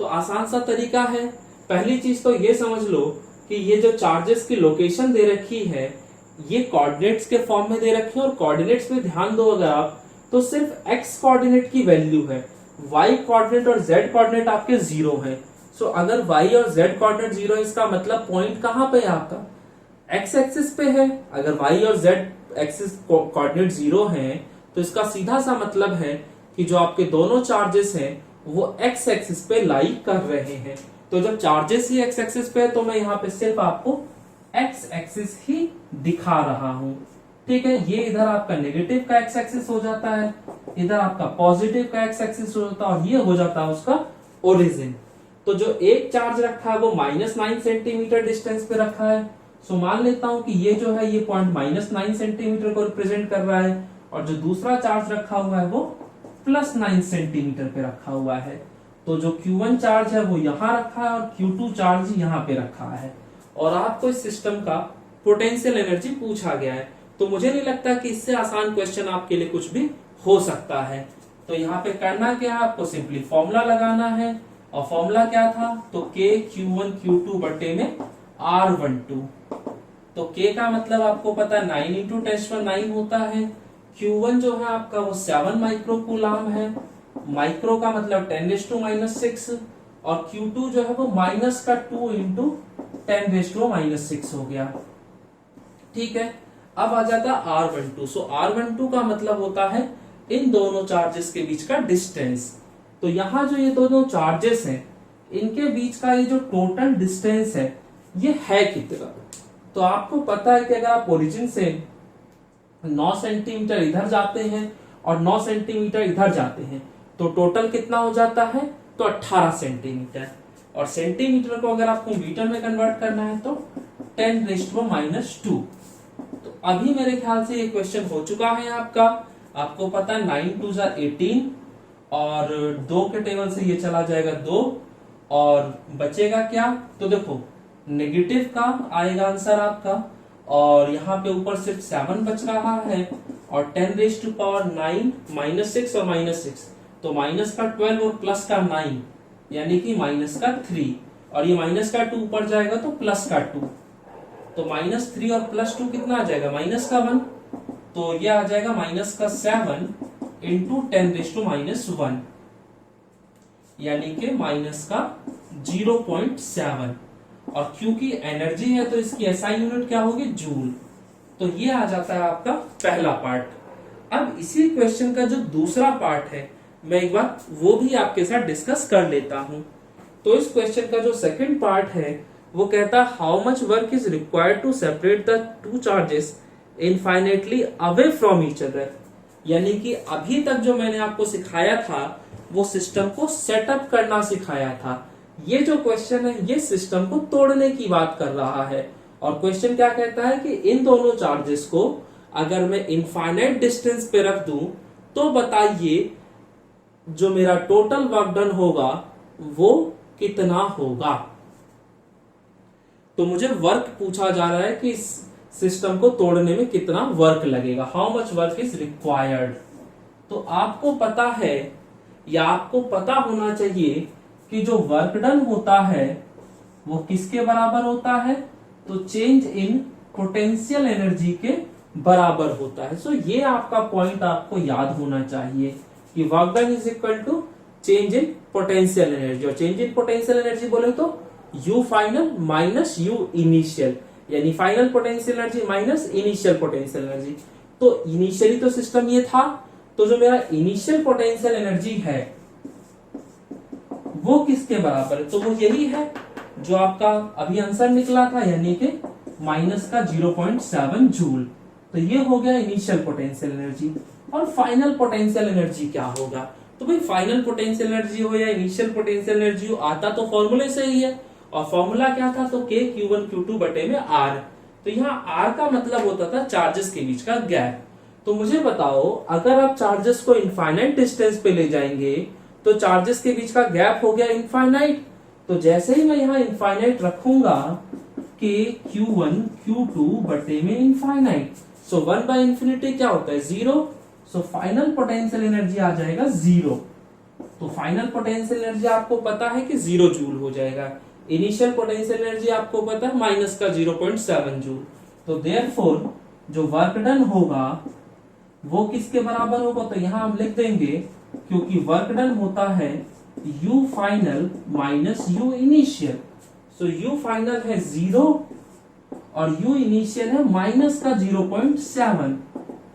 तो आसान सा तरीका है। पहली चीज तो ये समझ लो कि ये जो चार्जेस की लोकेशन दे रखी है ये कोऑर्डिनेट्स के फॉर्म में दे रखी है, और कोऑर्डिनेट्स में ध्यान दो अगर आप तो सिर्फ एक्स कोऑर्डिनेट की वैल्यू है, वाई कोऑर्डिनेट और जेड कोऑर्डिनेट आपके 0 है। सो अगर वाई और जेड कोऑर्डिनेट 0 है इसका मतलब पॉइंट कहां पे है आपका, एक्स एक्सिस पे है। अगर वाई और जेड एक्सिस कोऑर्डिनेट 0 है तो इसका सीधा सा मतलब है कि जो आपके दोनों चार्जेस हैं वो एक्स एक्सिस पे लाई कर रहे हैं। तो जब चार्जेस ही एक्स एक्सिस पे है तो मैं यहाँ पे सिर्फ आपको एक्स एक्सिस ही दिखा रहा हूं। ठीक है, ये इधर आपका नेगेटिव का एक्स एक्सिस हो जाता है, इधर आपका पॉजिटिव का एक्स एक्सिस हो जाता है, और ये हो जाता है उसका ओरिजिन। तो जो एक चार्ज रखा है वो -9 सेंटीमीटर डिस्टेंस पे रखा है। सो मान लेता हूं कि ये जो है ये पॉइंट -9 सेंटीमीटर को रिप्रेजेंट कर रहा है, और जो दूसरा चार्ज रखा हुआ है वो +9 सेंटीमीटर पे रखा हुआ है। तो जो Q1 चार्ज है वो यहाँ रखा है और Q2 चार्ज यहाँ पे रखा है, और आपको इस सिस्टम का पोटेंशियल एनर्जी पूछा गया है। तो मुझे नहीं लगता कि इससे आसान क्वेश्चन आपके लिए कुछ भी हो सकता है। तो यहाँ पे करना क्या है, आपको सिंपली फॉर्मूला लगाना है। और फॉर्मूला क्या था, तो K Q1 Q2 बटे में R12। तो K का मतलब आपको पता है 9 इंटू 10⁹ होता है। Q1 जो है आपका वो 7 माइक्रोकूलम है, माइक्रो का मतलब 10⁻⁻6, और Q2 जो है वो माइनस का 2 इंटू 10⁻⁻6 हो गया। ठीक है, अब आ जाता है R12। सो R12 का मतलब होता है इन दोनों चार्जेस के बीच का डिस्टेंस। तो यहां जो ये दोनों चार्जेस हैं इनके बीच का ये जो टोटल डिस्टेंस है ये है कितना। तो आपको पता है कि अगर आप ओरिजिन से 9 सेंटीमीटर इधर जाते हैं और 9 सेंटीमीटर इधर जाते हैं तो टोटल कितना हो जाता है, तो 18 सेंटीमीटर। और सेंटीमीटर को अगर आपको मीटर में कन्वर्ट करना है तो 10⁻²। तो अभी मेरे ख्याल से ये क्वेश्चन हो चुका है आपका। आपको पता है 9 2 जा 18 और 2 के टेबल से ये चला जाएगा 2 और बचेगा क्या, तो देखो नेगेटिव का आएगा आंसर आपका, और यहाँ पे ऊपर सिर्फ 7 बच रहा है, और 10⁻⁹ -6 और -6 तो माइनस का 12 और प्लस का 9 यानी कि माइनस का 3, और ये माइनस का 2 ऊपर जाएगा तो प्लस का 2, तो -3 और +2 कितना आ जाएगा, -1। तो ये आ जाएगा -7 इंटू 10⁻⁻1 यानी कि -0.7। और क्योंकि एनर्जी है तो इसकी एसआई यूनिट क्या होगी, जूल। तो ये आ जाता है आपका पहला पार्ट। अब इसी क्वेश्चन का जो दूसरा पार्ट है मैं एक बार वो भी आपके साथ डिस्कस कर लेता हूं। तो इस क्वेश्चन का जो सेकंड पार्ट है वो कहता है how much work is required to separate the two charges infinitely away from each other. यानी कि अभी तक जो मैंने आपको सिखाया था वो सिस्टम को सेटअप करना सिखाया था। ये जो क्वेश्चन है ये सिस्टम को तोड़ने की बात कर रहा है। और क्वेश्चन क्या कहता है कि इन दोनों चार्जेस को अगर मैं इनफाइनाइट डिस्टेंस पे रख दूं तो बताइए जो मेरा टोटल वर्क डन होगा वो कितना होगा। तो मुझे वर्क पूछा जा रहा है कि इस सिस्टम को तोड़ने में कितना वर्क लगेगा, how much work is required. तो आपको पता है या आपको पता होना चाहिए कि जो वर्क डन होता है वो किसके बराबर होता है, तो चेंज इन पोटेंशियल एनर्जी के बराबर होता है। सो ये आपका पॉइंट आपको याद होना चाहिए कि work done is equal to change in potential energy. और चेंज इन पोटेंशियल एनर्जी बोले तो U final minus U initial, यानी final potential energy minus initial potential energy. तो इनिशियली तो सिस्टम ये था, तो जो मेरा इनिशियल पोटेंशियल एनर्जी है वो किसके बराबर है, तो वो यही है जो आपका अभी आंसर निकला था, यानी कि माइनस का 0.7 जूल। तो ये हो गया इनिशियल पोटेंशियल एनर्जी। और फाइनल पोटेंशियल एनर्जी क्या होगा, तो भाई फाइनल पोटेंशियल एनर्जी हो या इनिशियल पोटेंशियल एनर्जी हो आता तो फॉर्मूले से ही है। और फॉर्मूला क्या था, तो K Q1 Q2 बटे में R। तो यहाँ R का मतलब होता था चार्जेस के बीच का गैप। तो मुझे बताओ अगर आप चार्जेस को इनफाइनाइट डिस्टेंस पे ले जाएंगे तो चार्जेस के बीच का गैप हो गया इनफाइनाइट। तो जैसे ही मैं यहाँ इनफाइनाइट रखूंगा K Q1 Q2 बटे में इनफाइनाइट, सो 1/∞ क्या होता है, 0। सो फाइनल पोटेंशियल एनर्जी आ जाएगा 0। तो फाइनल पोटेंशियल एनर्जी आपको पता है कि 0 जूल हो जाएगा। इनिशियल पोटेंशियल एनर्जी आपको पता है माइनस का 0.7 जूल। तो देयरफॉर जो वर्क डन होगा वो किसके बराबर होगा, तो यहां हम लिख देंगे क्योंकि वर्क डन होता है U final minus U initial. So U final है 0 और U इनिशियल है माइनस का 0.7,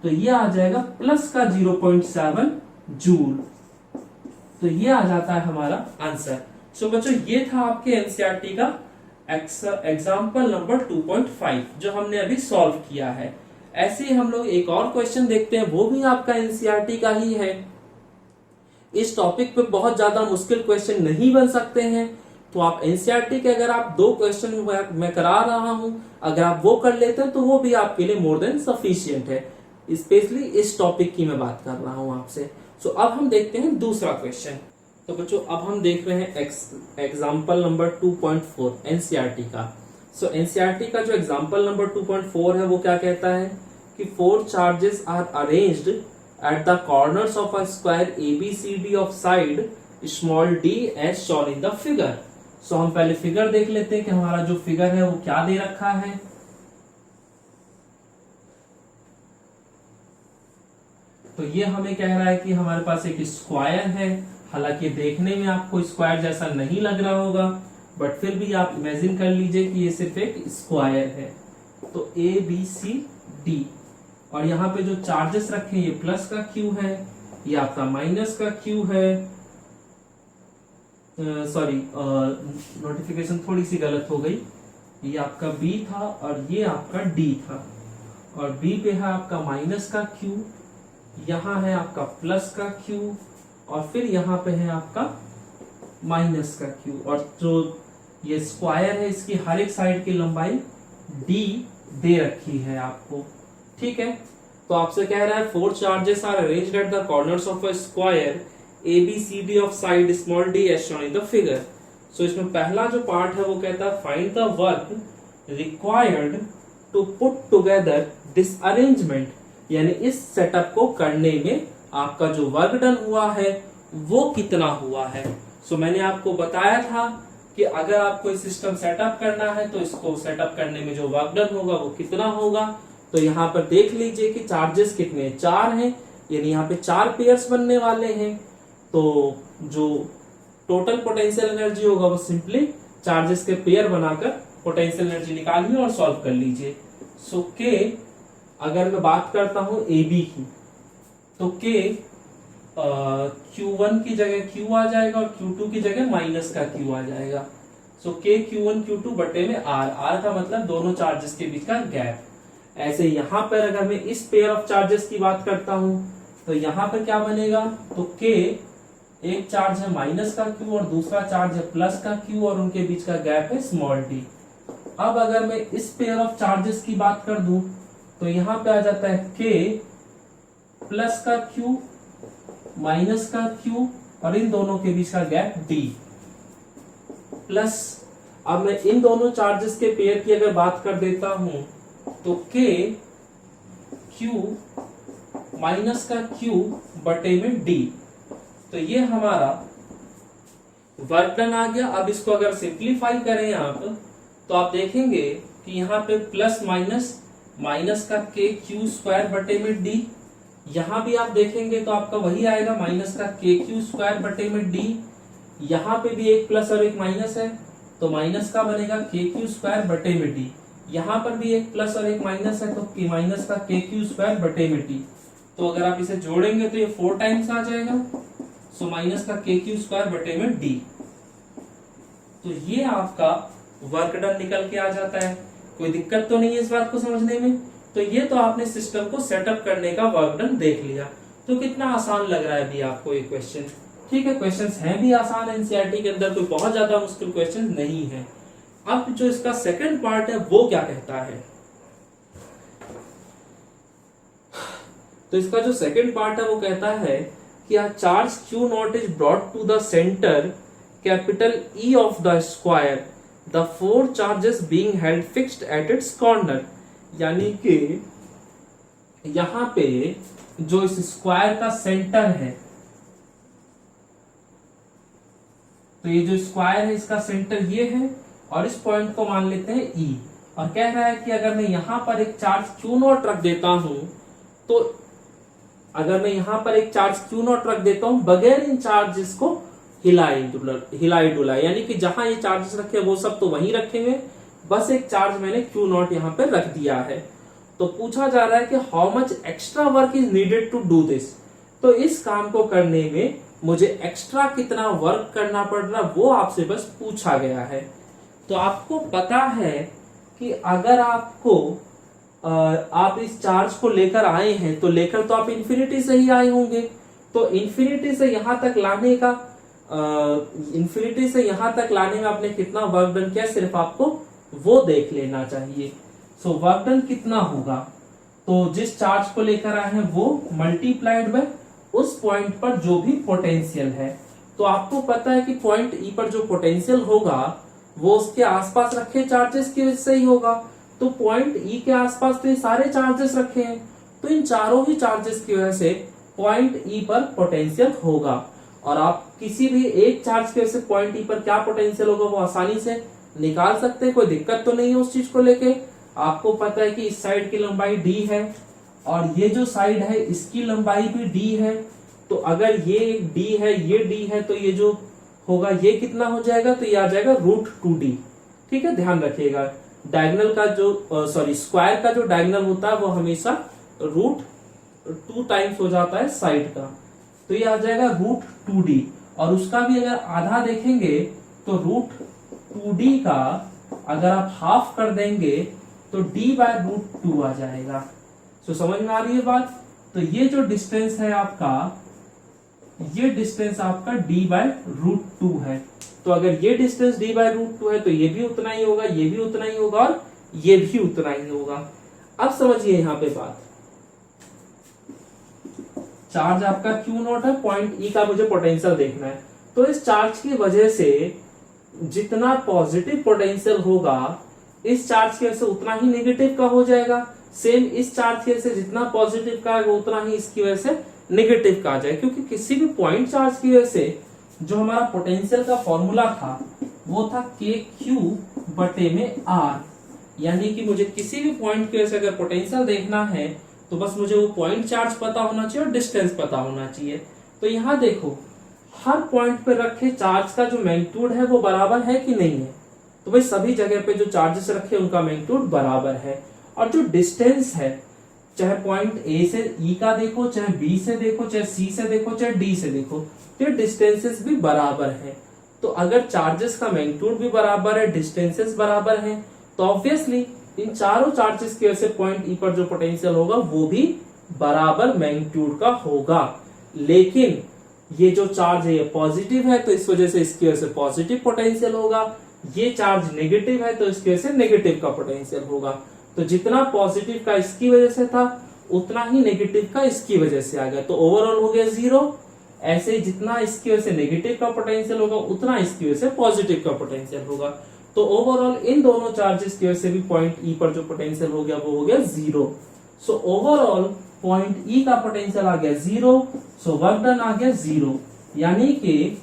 तो ये आ जाएगा प्लस का 0.7 जूल। तो ये आ जाता है हमारा आंसर। सो बच्चों ये था आपके एनसीईआरटी का एग्जाम्पल नंबर 2.5 जो हमने अभी सॉल्व किया है। ऐसे ही हम लोग एक और क्वेश्चन देखते हैं, वो भी आपका एनसीईआरटी का ही है। इस टॉपिक पे बहुत ज्यादा मुश्किल क्वेश्चन नहीं बन सकते हैं, तो आप एनसीईआरटी के अगर आप 2 क्वेश्चन मैं करा रहा हूं अगर आप वो कर लेते हैं तो वो भी आपके लिए मोर देन सफिशियंट है। स्पेशली इस टॉपिक की मैं बात कर रहा हूं आपसे। सो अब हम देखते हैं दूसरा क्वेश्चन। तो बच्चों अब हम देख रहे हैं एग्जाम्पल नंबर 2.4 एनसीईआरटी का। सो एनसीईआरटी का जो एग्जाम्पल नंबर 2.4 है वो क्या कहता है कि 4 charges are arranged at the corners of a square ABCD ऑफ side small d as shown in the figure. So हम पहले फिगर देख लेते हैं कि हमारा जो फिगर है वो क्या दे रखा है। तो ये हमें कह रहा है कि हमारे पास एक स्क्वायर है, हालांकि देखने में आपको स्क्वायर जैसा नहीं लग रहा होगा, बट फिर भी आप इमेजिन कर लीजिए कि ये सिर्फ एक स्क्वायर है। तो ए बी सी डी, और यहाँ पे जो चार्जेस रखे ये प्लस का क्यू है, ये आपका माइनस का क्यू है। सॉरी, नोटिफिकेशन थोड़ी सी गलत हो गई। ये आपका बी था और ये आपका डी था, और बी पे है आपका माइनस का क्यू, यहाँ है आपका प्लस का क्यू, और फिर यहाँ पे है आपका माइनस का क्यू। और जो ये स्क्वायर है इसकी हर एक साइड की लंबाई डी दे रखी है आपको, ठीक है। तो आपसे कह रहा है 4 charges are arranged at the corners of a square A B C D of side small d as shown in the figure. So इसमें पहला जो पार्ट है वो कहता है find the work required to put together this arrangement, यानी इस setup को करने में आपका जो वर्क डन हुआ है वो कितना हुआ है। सो मैंने आपको बताया था कि अगर आपको इस सिस्टम सेटअप करना है तो इसको सेटअप करने में जो वर्क डन होगा वो कितना होगा। तो यहाँ पर देख लीजिए कि चार्जेस कितने हैं, 4 हैं, यानी यहाँ पे 4 पेयर्स बनने वाले हैं। तो जो टोटल पोटेंशियल एनर्जी होगा वो सिंपली चार्जेस के पेयर बनाकर पोटेंशियल एनर्जी निकालिए और सॉल्व कर लीजिए। सो के, अगर मैं बात करता हूं ए बी की, तो के Q1 की जगह Q आ जाएगा और Q2 की जगह माइनस का Q आ जाएगा। सो के Q1 Q2 बटे में R का मतलब दोनों चार्जेस के बीच का गैप। ऐसे यहाँ पर अगर मैं इस पेयर ऑफ चार्जेस की बात करता हूं तो यहाँ पर क्या बनेगा, तो के, एक चार्ज है माइनस का Q और दूसरा चार्ज है प्लस का Q, और उनके बीच का गैप है स्मॉल डी। अब अगर मैं इस पेयर ऑफ चार्जेस की बात कर दूं तो यहाँ पे आ जाता है के प्लस का Q माइनस का Q, और इन दोनों के बीच का गैप D प्लस। अब मैं इन दोनों चार्जेस के पेयर की अगर बात कर देता हूं तो K Q माइनस का Q बटे में D। तो ये हमारा वर्क डन आ गया। अब इसको अगर सिंप्लीफाई करें आप तो आप देखेंगे कि यहाँ पे प्लस माइनस, माइनस का के क्यू स्क्वायर बटे में डी, यहाँ भी आप देखेंगे तो आपका वही आएगा माइनस का के क्यू स्क्वायर बटे में डी। यहाँ पे भी एक प्लस और एक माइनस है तो माइनस का बनेगा के क्यू स्क्वायर बटे में डी। यहाँ पर भी एक प्लस और एक माइनस है तो माइनस का के क्यू स्क्वायर बटे में डी। तो अगर आप इसे जोड़ेंगे तो ये 4 टाइम्स आ जाएगा। सो माइनस का के क्यू स्क्वायर बटे में डी। तो ये आपका वर्क डन निकल के आ जाता है। कोई दिक्कत तो नहीं है इस बात को समझने में। तो ये तो आपने सिस्टम को सेटअप करने का वर्क डन देख लिया। तो कितना आसान लग रहा है अभी आपको ये क्वेश्चन, ठीक है। क्वेश्चंस हैं भी आसान, एनसीईआरटी के अंदर कोई बहुत ज्यादा मुश्किल क्वेश्चन नहीं है। अब जो इसका सेकंड पार्ट है वो क्या कहता है, तो इसका जो सेकंड पार्ट है वो कहता है कि a charge Q naught is brought to the center capital E of the square, the 4 charges being held fixed at its corner। यानी कि यहाँ पे जो इस स्क्वायर का सेंटर है, तो ये जो स्क्वायर है इसका सेंटर ये है और इस पॉइंट को मान लेते हैं E। और कह रहा है कि अगर मैं यहाँ पर एक चार्ज Q नॉट रख देता हूं तो अगर मैं यहाँ पर एक चार्ज Q नॉट रख देता हूं बगैर इन चार्जेस को हिलाई डुलाई, यानी कि जहां ये चार्जेस रखे वो सब तो वहीं रखे हुए, बस एक चार्ज मैंने Q नॉट यहाँ पे रख दिया है। तो पूछा जा रहा है कि how much extra work is needed to do this. तो इस काम को करने में मुझे एक्स्ट्रा कितना वर्क करना पड़ रहा वो आपसे बस पूछा गया है। तो आपको पता है कि अगर आपको आप इस चार्ज को लेकर आए हैं तो लेकर तो आप इन्फिनिटी से ही आए होंगे। तो इन्फिनिटी से यहां तक लाने का इन्फिनिटी से यहां तक लाने में आपने कितना वर्क डन किया सिर्फ आपको वो देख लेना चाहिए। सो वर्क डन कितना होगा, तो जिस चार्ज को लेकर आए हैं वो मल्टीप्लाइड बाय उस पॉइंट पर जो भी पोटेंशियल है। तो आपको पता है कि पॉइंट ई पर जो पोटेंशियल होगा वो उसके आसपास रखे चार्जेस की वजह से ही होगा। तो पॉइंट ई के आसपास तो ये सारे चार्जेस रखे हैं, तो इन चारों ही चार्जेस की वजह से पॉइंट ई पर पोटेंशियल होगा। और आप किसी भी एक चार्ज की वजह से पॉइंट ई पर क्या पोटेंशियल होगा वो आसानी से निकाल सकते हैं, कोई दिक्कत तो नहीं है उस चीज को लेके। आपको पता है कि इस साइड की लंबाई डी है और ये जो साइड है इसकी लंबाई भी डी है, तो अगर ये डी है ये डी है तो ये जो होगा ये कितना हो जाएगा, तो ये आ जाएगा √2d। ठीक है, ध्यान रखिएगा डायगोनल का जो स्क्वायर का जो डायगोनल होता है वो हमेशा √2 टाइम्स हो जाता है साइड का, तो ये आ जाएगा √2d। और उसका भी अगर आधा देखेंगे तो √2d का अगर आप हाफ कर देंगे तो d/√2 आ जाएगा। तो समझ में आ रही है बात। तो ये जो डिस्टेंस है आपका, ये डिस्टेंस आपका d/√2 है। तो अगर ये डिस्टेंस d/√2 है तो ये भी उतना ही होगा, ये भी उतना ही होगा और ये भी उतना ही होगा। अब समझिए यहां पे बात, चार्ज आपका Q0 है, पॉइंट E का मुझे पोटेंशियल देखना है। तो इस चार्ज की वजह से जितना पॉजिटिव पोटेंशियल होगा इस चार्ज की वजह से उतना ही नेगेटिव का हो जाएगा। सेम इस चार्ज की वजह से जितना पॉजिटिव का है उतना ही इसकी वजह से नेगेटिव का आ जाएगा, क्योंकि किसी भी पॉइंट चार्ज की वजह से जो हमारा पोटेंशियल का फॉर्मूला था वो था KQ/R। यानी कि मुझे किसी भी पॉइंट की वजह से अगर पोटेंशियल देखना है तो बस मुझे वो पॉइंट चार्ज पता होना चाहिए और डिस्टेंस पता होना चाहिए। तो यहां देखो हर पॉइंट पे रखे चार्ज का जो मैग्नीट्यूड है वो बराबर है कि नहीं है, तो भाई सभी जगह पे जो चार्जेस रखे उनका मैग्नीट्यूड बराबर है। और जो डिस्टेंस है चाहे पॉइंट ए से ई का देखो, चाहे बी से देखो, चाहे सी से देखो, चाहे डी से देखो, तो डिस्टेंसेस भी बराबर है। तो अगर चार्जेस का मैग्नीट्यूड भी बराबर है, डिस्टेंसेस बराबर है, तो ऑब्वियसली इन चारों चार्जेस की वजह से पॉइंट ई पर जो पोटेंशियल होगा वो भी बराबर मैग्नीट्यूड का होगा। लेकिन ये जो चार्ज है ये पॉजिटिव है तो इस वजह से इसकी वजह से पॉजिटिव पोटेंशियल होगा, ये चार्ज नेगेटिव है तो इसकी वजह से नेगेटिव का पोटेंशियल होगा। तो जितना पॉजिटिव का इसकी वजह से था उतना ही नेगेटिव का इसकी वजह से आ गया, तो ओवरऑल हो गया 0। ऐसे ही जितना इसकी वजह से नेगेटिव का पोटेंशियल होगा उतना इसकी वजह से पॉजिटिव का पोटेंशियल होगा। तो ओवरऑल इन दोनों चार्जेस की वजह से भी पॉइंट ई पर जो पोटेंशियल हो गया वो हो गया 0। सो ओवरऑल पॉइंट ई का पोटेंशियल आ गया 0, सो वर्क डन आ गया 0। यानी कि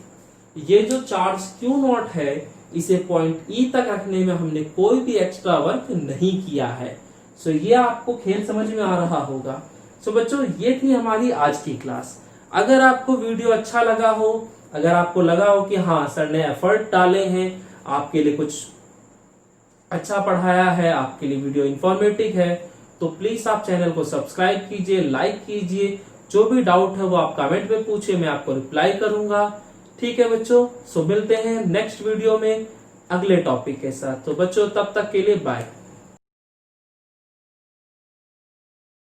ये जो चार्ज Q0 है इसे पॉइंट ई तक रखने में हमने कोई भी एक्स्ट्रा वर्क नहीं किया है। सो ये आपको खेल समझ में आ रहा होगा। सो बच्चों ये थी हमारी आज की क्लास। अगर आपको वीडियो अच्छा लगा हो, अगर आपको लगा हो कि हाँ सर ने एफर्ट डाले हैं, आपके लिए कुछ अच्छा पढ़ाया है, आपके लिए वीडियो इंफॉर्मेटिव है, तो प्लीज आप चैनल को सब्सक्राइब कीजिए, लाइक कीजिए। जो भी डाउट है वो आप कमेंट में पूछिए, मैं आपको रिप्लाई करूंगा। ठीक है बच्चों, सो मिलते हैं नेक्स्ट वीडियो में अगले टॉपिक के साथ। तो बच्चों तब तक के लिए बाय।